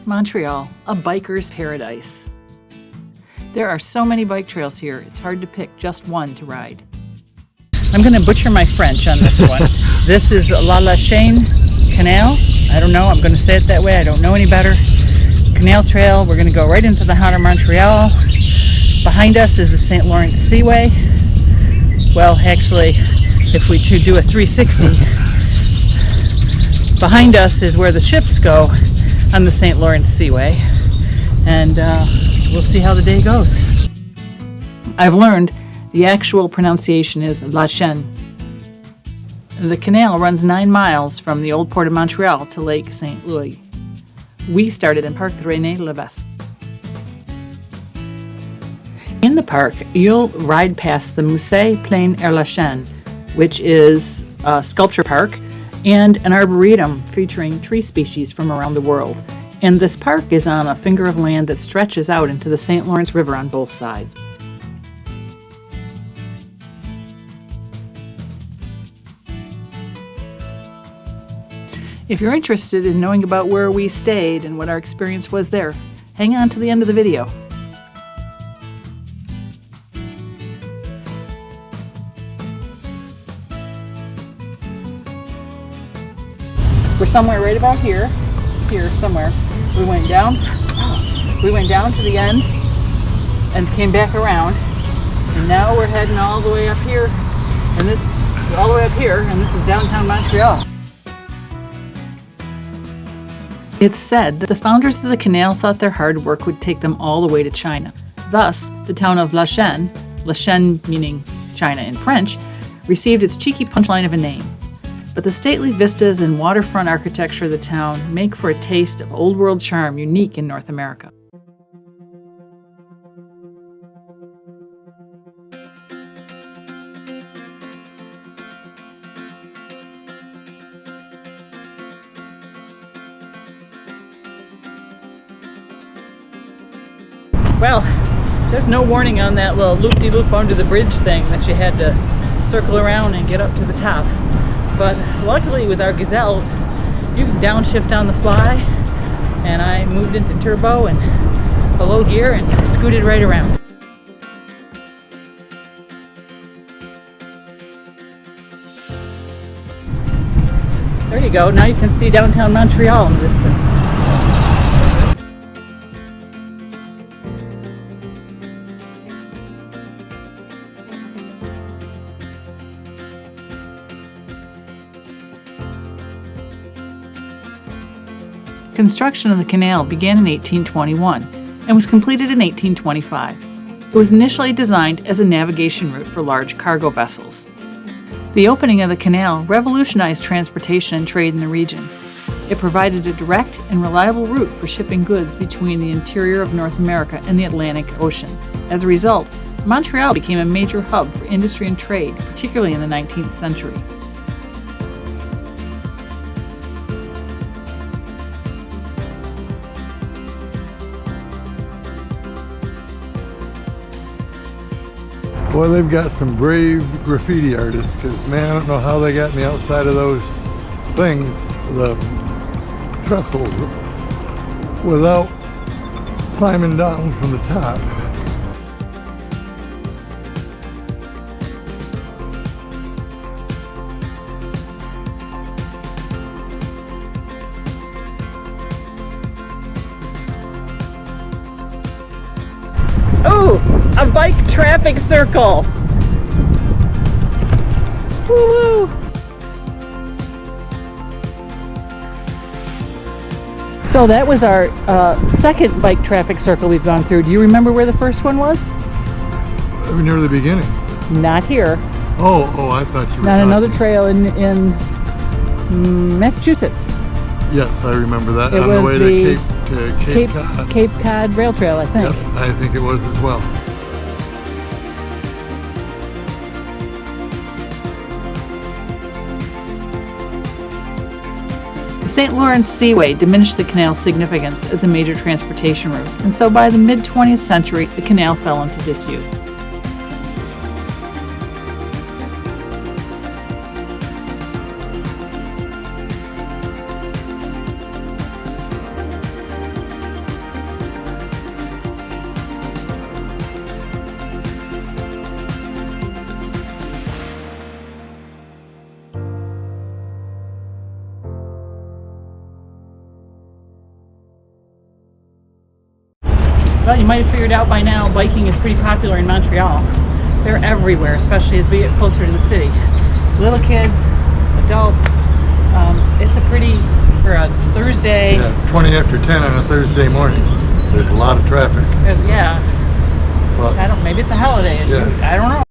Montreal, a biker's paradise. There are so many bike trails here, it's hard to pick just one to ride. I'm going to butcher my French on this one. This is Lachine Canal. I don't know, I'm going to say it that way, I don't know any better. Canal Trail, we're going to go right into the heart of Montreal. Behind us is the St. Lawrence Seaway. Well, actually, if we do a 360, behind us is where the ships go on the St. Lawrence Seaway. And we'll see how the day goes. I've learned the actual pronunciation is Lachine. The canal runs 9 miles from the old port of Montreal to Lake St. Louis. We started in Parc Rene-Levesque. In the park, you'll ride past the Musée Plein Air Lachine, which is a sculpture park and an arboretum featuring tree species from around the world. And this park is on a finger of land that stretches out into the St. Lawrence River on both sides. If you're interested in knowing about where we stayed and what our experience was there, hang on to the end of the video. We're somewhere right about here somewhere. We went down to the end and came back around, and now we're heading all the way up here, and this is downtown Montreal. It's said that the founders of the canal thought their hard work would take them all the way to China. Thus, the town of Lachine meaning China in French, received its cheeky punchline of a name. But the stately vistas and waterfront architecture of the town make for a taste of old world charm unique in North America. Well, there's no warning on that little loop-de-loop under the bridge thing that you had to circle around and get up to the top. But luckily with our Gazelles, you can downshift on the fly, and I moved into turbo and below gear and scooted right around. There you go, now you can see downtown Montreal in the distance. Construction of the canal began in 1821 and was completed in 1825. It was initially designed as a navigation route for large cargo vessels. The opening of the canal revolutionized transportation and trade in the region. It provided a direct and reliable route for shipping goods between the interior of North America and the Atlantic Ocean. As a result, Montreal became a major hub for industry and trade, particularly in the 19th century. Boy, they've got some brave graffiti artists, because man, I don't know how they got me outside of those things, the trestles, without climbing down from the top. Oh, a bike traffic circle. Woo-hoo. So that was our second bike traffic circle we've gone through. Do you remember where the first one was? Near the beginning. Not here. Oh, I thought you were Not another trail in Massachusetts. Yes, I remember that. It on was the way to Cape Cod. Cape Cod Rail Trail, I think. Yep, I think it was as well. The St. Lawrence Seaway diminished the canal's significance as a major transportation route, and so by the mid-20th century, the canal fell into disuse. Well, you might have figured out by now, biking is pretty popular in Montreal. They're everywhere, especially as we get closer to the city. Little kids, adults. It's a pretty, for a Thursday. Yeah, 20 after 10 on a Thursday morning. There's a lot of traffic. Yeah. Well, I don't. Maybe it's a holiday. Yeah. I don't know.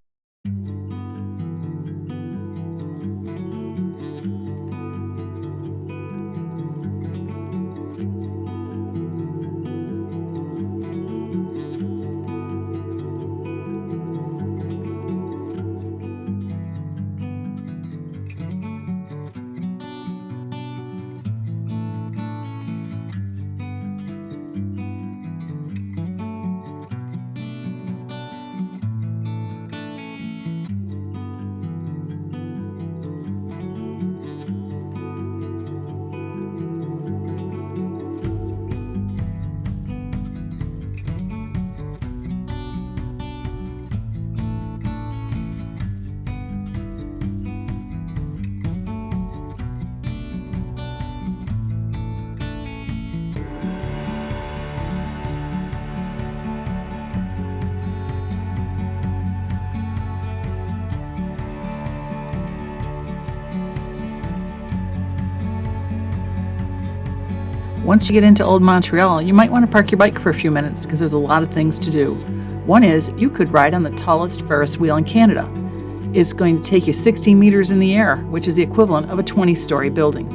Once you get into Old Montreal, you might want to park your bike for a few minutes because there's a lot of things to do. One is you could ride on the tallest Ferris wheel in Canada. It's going to take you 60 meters in the air, which is the equivalent of a 20-story building.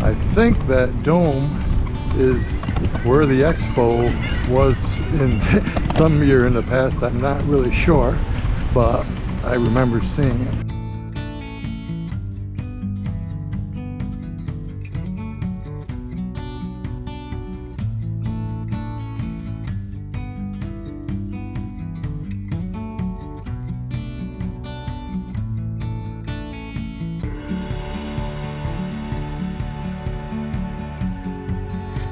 I think that dome is where the expo was in some year in the past. I'm not really sure, but I remember seeing it.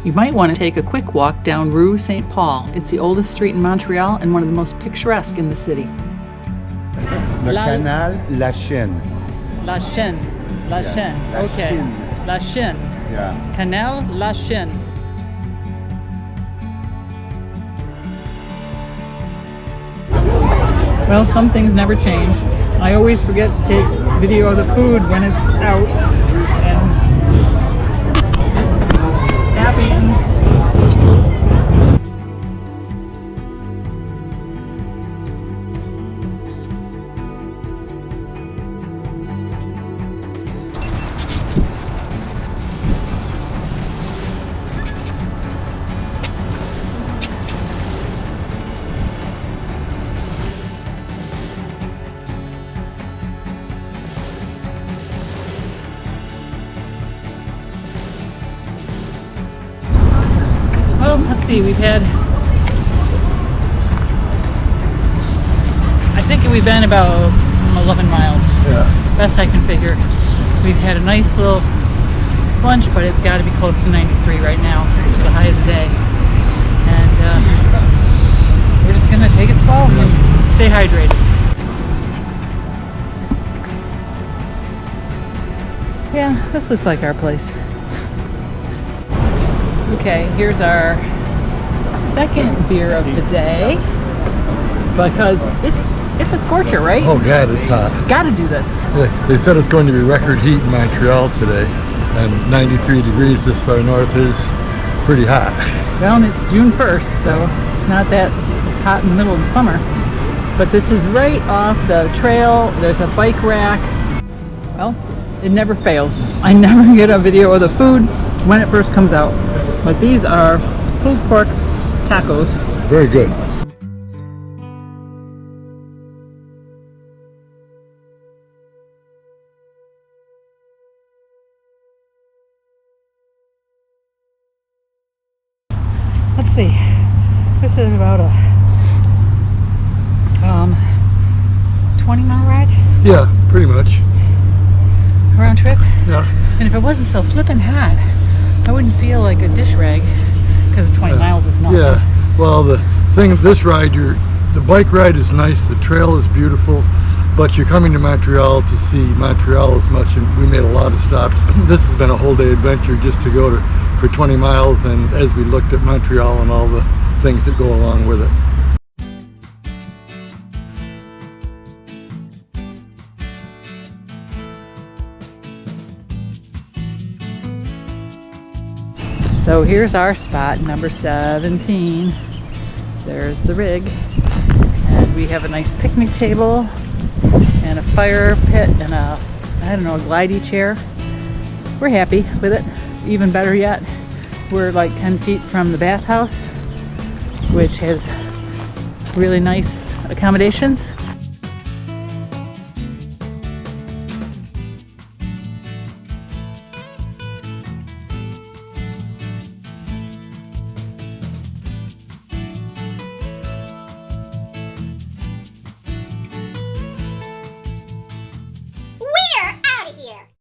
You might want to take a quick walk down Rue St. Paul. It's the oldest street in Montreal and one of the most picturesque in the city. Le Canal Lachine. Lachine. Lachine. Yes, Okay. Lachine. Lachine. Yeah. Canal Lachine. Well, some things never change. I always forget to take video of the food when it's out, and it's happy. Well, let's see, we've had, I think we've been about 11 miles. Yeah. Best I can figure. We've had a nice little lunch, but it's got to be close to 93 right now for the high of the day. And we're just going to take it slow and stay hydrated. Yeah, this looks like our place. Okay, here's our second beer of the day, because it's a scorcher, right? Oh God, it's hot. Gotta do this. They said it's going to be record heat in Montreal today, and 93 degrees this far north is pretty hot. Well, and it's June 1st, so it's not that it's hot in the middle of the summer. But this is right off the trail. There's a bike rack. Well, it never fails. I never get a video of the food when it first comes out. But these are pulled pork tacos. Very good. Let's see. This is about a 20-mile ride? Yeah, pretty much. Round trip? Yeah. And if it wasn't so flippin' hot, I wouldn't feel like a dish rag, because 20 miles is nothing. Yeah. Well, the thing of this ride, the bike ride is nice. The trail is beautiful. but you're coming to Montreal to see Montreal as much, and we made a lot of stops. This has been a whole day adventure just to go for 20 miles, and as we looked at Montreal and all the things that go along with it. So here's our spot, number 17. There's the rig. And we have a nice picnic table and a fire pit and a glidey chair. We're happy with it. Even better yet, we're like 10 feet from the bathhouse, which has really nice accommodations.